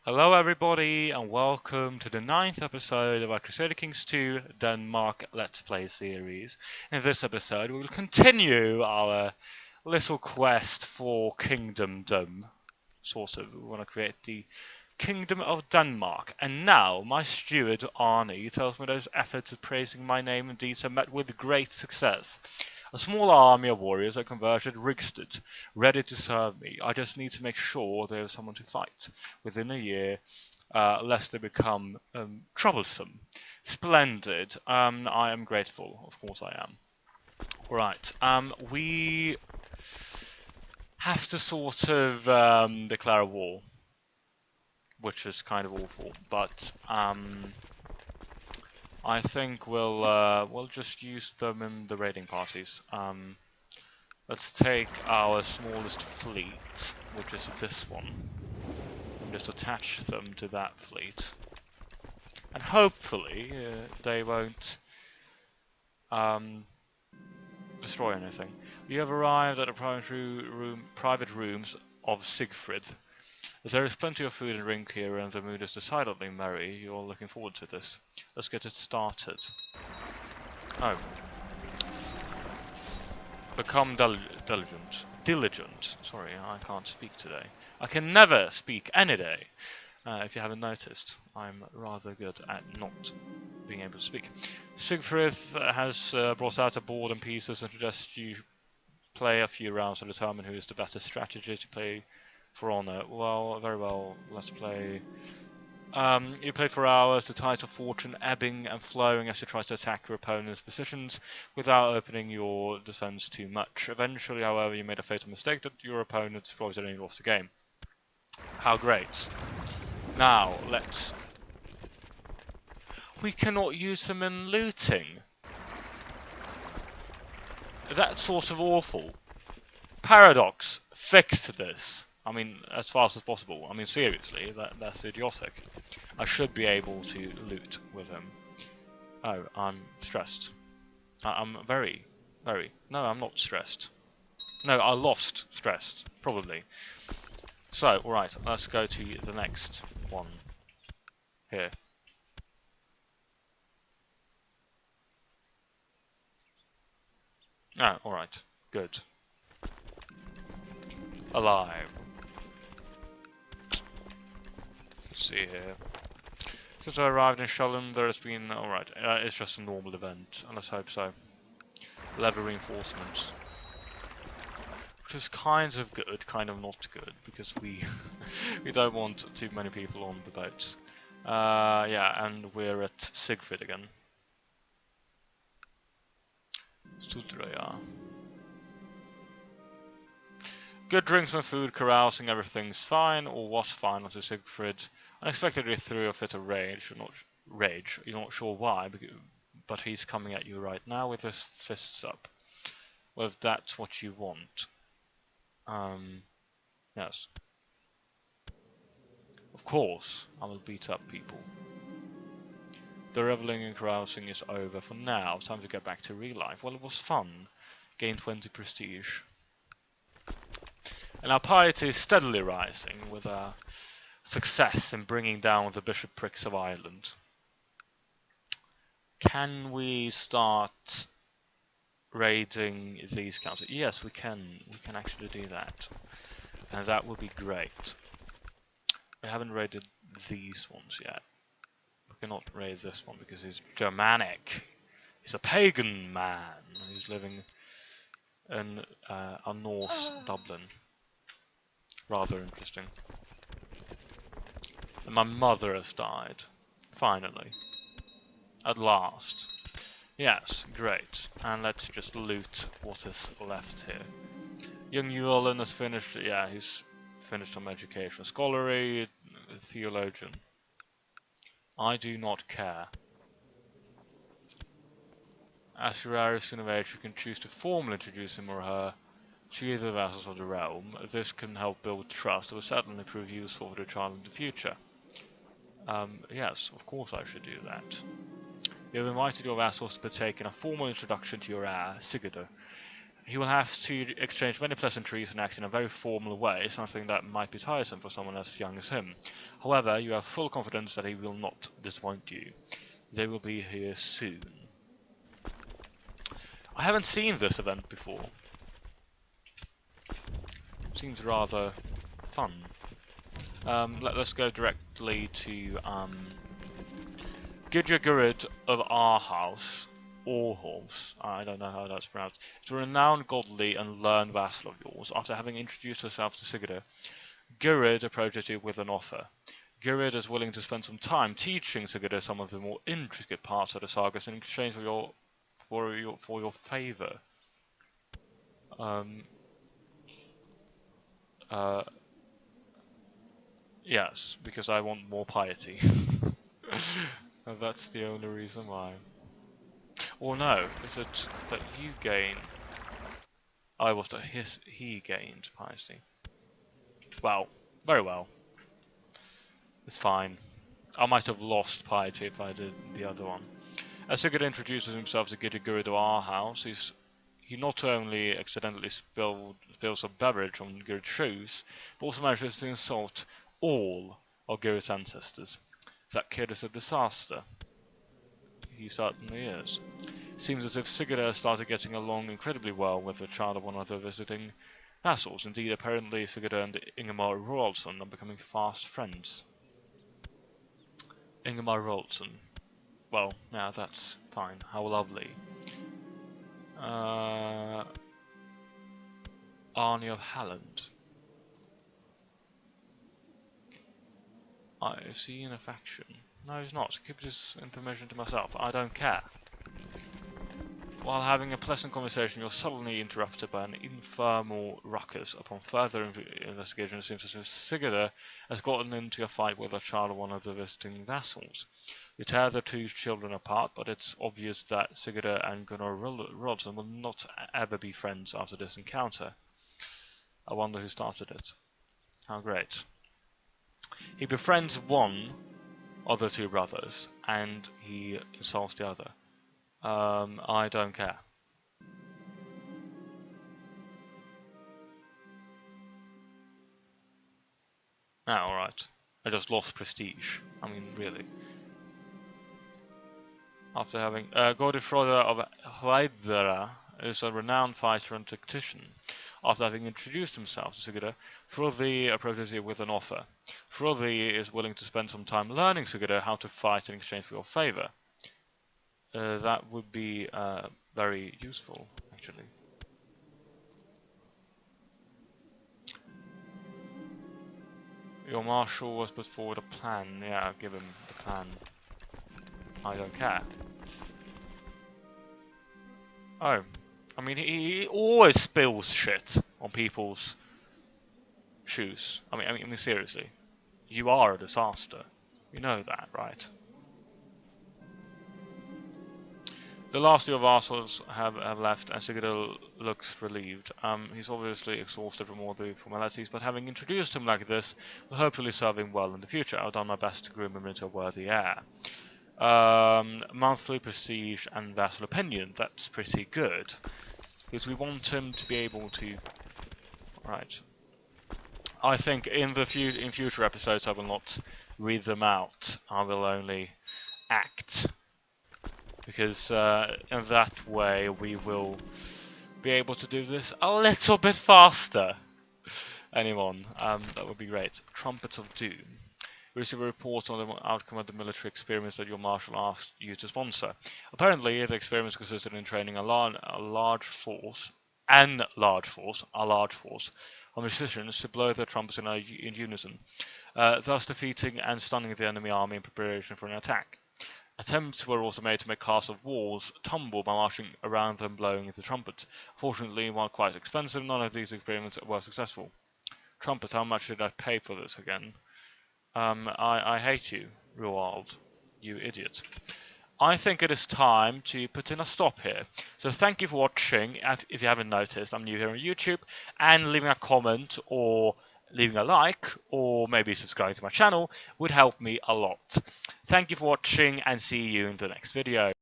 Hello everybody and welcome to the 9th episode of our Crusader Kings 2 Denmark Let's Play series. In this episode we will continue our little quest for Kingdomdom. Sort of, we want to create the Kingdom of Denmark. And now my steward Arnie tells me those efforts at praising my name and deeds are met with great success. A small army of warriors are converted at Rigsted, ready to serve me. I just need to make sure there is someone to fight within a year, lest they become troublesome. Splendid. I am grateful. Of course I am. Right. We have to sort of declare a war, which is kind of awful, but I think we'll just use them in the raiding parties. Let's take our smallest fleet, which is this one, and just attach them to that fleet. And hopefully they won't destroy anything. You have arrived at the private rooms of Siegfried. There is plenty of food and drink here, and the mood is decidedly merry. You're looking forward to this. Let's get it started. Oh. Become diligent. Sorry, I can't speak today. I can never speak any day. If you haven't noticed, I'm rather good at not being able to speak. Siegfried has brought out a board and pieces and suggests you play a few rounds to determine who is the better strategy to play for honor. Well, very well. Let's play. You play for hours, the tides of fortune ebbing and flowing as you try to attack your opponent's positions without opening your defense too much. Eventually, however, you made a fatal mistake that your opponent exploited and you lost the game. How great. Now, let's... We cannot use them in looting. That's sort of awful. Paradox, fix this. I mean, as fast as possible. I mean, seriously, that's idiotic. I should be able to loot with him. Oh, I'm stressed. I'm very... No, I'm not stressed. No, I lost stressed, probably. So, alright, let's go to the next one. Here. Oh, alright. Good. Alive. Let's see here. Since I arrived in Sjaelland, there has been... Alright, it's just a normal event, and let's hope so. Lever reinforcements. Which is kind of good, kind of not good, because we we don't want too many people on the boats. Yeah, and we're at Siegfried again. Studraya. Good drinks and food, carousing, everything's fine, or was fine until Siegfried unexpectedly threw a fit of rage. You're not sure why, but he's coming at you right now with his fists up. Well, if that's what you want. Yes. Of course, I will beat up people. The reveling and carousing is over for now. Time to get back to real life. Well, it was fun. Gained 20 prestige. And our piety is steadily rising with our success in bringing down the bishoprics of Ireland. Can we start raiding these councils? Yes, we can. We can actually do that. And that would be great. We haven't raided these ones yet. We cannot raid this one because he's Germanic. He's a pagan man. He's living in a Norse Dublin. Rather interesting. And my mother has died. Finally. At last. Yes, great. And let's just loot what is left here. Young Llewellyn has finished, yeah, he's finished some education. Scholarly, theologian. I do not care. As your heir is soon of age, you can choose to formally introduce him or her to the vassals of the realm. This can help build trust. It will certainly prove useful for the child in the future. Yes, of course I should do that. You have invited your vassals to partake in a formal introduction to your heir, Sigurdur. He will have to exchange many pleasantries and act in a very formal way, something that might be tiresome for someone as young as him. However, you have full confidence that he will not disappoint you. They will be here soon. I haven't seen this event before. Seems rather fun. Let's go directly to Gudrid of our house. Orhals, I don't know how that's pronounced. It's a renowned godly and learned vassal of yours. After having introduced herself to Sigurd, Gudrid approaches you with an offer. Gudrid is willing to spend some time teaching Sigurd some of the more intricate parts of the sagas in exchange for your favor. Yes, because I want more piety. That's the only reason why. Or no, is it that you gain? I was that he gained piety. Well, very well. It's fine. I might have lost piety if I did the other one. As Sigurd introduces himself to Gudrid of our house, he not only accidentally spills a beverage on Gudrid's shoes, but also manages to insult all of Gudrid's ancestors. That kid is a disaster. He certainly is. Seems as if Sigurd has started getting along incredibly well with the child of one of the visiting vassals. Indeed, apparently Sigurd and Ingemar Roldsson are becoming fast friends. Ingemar Roldsson. Well, yeah, that's fine. How lovely. Arnie of Sjaelland. Is he in a faction? No, he's not. Keep this information to myself. I don't care. While having a pleasant conversation, you're suddenly interrupted by an infernal ruckus. Upon further investigation, it seems as if Sigurd has gotten into a fight with a child of one of the visiting vassals. You tear the two children apart, but it's obvious that Sigurd and Gunnar Roldsson will not ever be friends after this encounter. I wonder who started it. How great. He befriends one of the two brothers, and he insults the other. I don't care. Ah, alright. I just lost prestige. I mean, really. After having... Godifroda of Sjaelland is a renowned fighter and tactician. After having introduced himself to Sigurd, Frodi approaches you with an offer. Frodi is willing to spend some time learning Sigurd how to fight in exchange for your favor. That would be very useful, actually. Your marshal has put forward a plan. Yeah, I'll give him the plan. I don't care. Oh, I mean, he always spills shit on people's shoes. I mean, seriously. You are a disaster. You know that, right? The last of your vassals have left, and Sigurd looks relieved. He's obviously exhausted from all the formalities, but having introduced him like this will hopefully serve him well in the future. I've done my best to groom him into a worthy heir. Monthly prestige and vassal opinion. That's pretty good, because we want him to be able to. Right. I think in future episodes I will not read them out. I will only act. Because in that way we will be able to do this a little bit faster. Anyone, that would be great. Trumpets of Doom. We receive a report on the outcome of the military experiments that your marshal asked you to sponsor. Apparently, the experiments consisted in training a large force of musicians to blow their trumpets in unison, thus defeating and stunning the enemy army in preparation for an attack. Attempts were also made to make castle walls tumble by marching around them blowing the trumpets. Fortunately, while quite expensive, none of these experiments were successful. Trumpet, how much did I pay for this again? I hate you, Roald, you idiot. I think it is time to put in a stop here. So thank you for watching. If you haven't noticed, I'm new here on YouTube, and leaving a comment or leaving a like or maybe subscribing to my channel would help me a lot. Thank you for watching, and see you in the next video.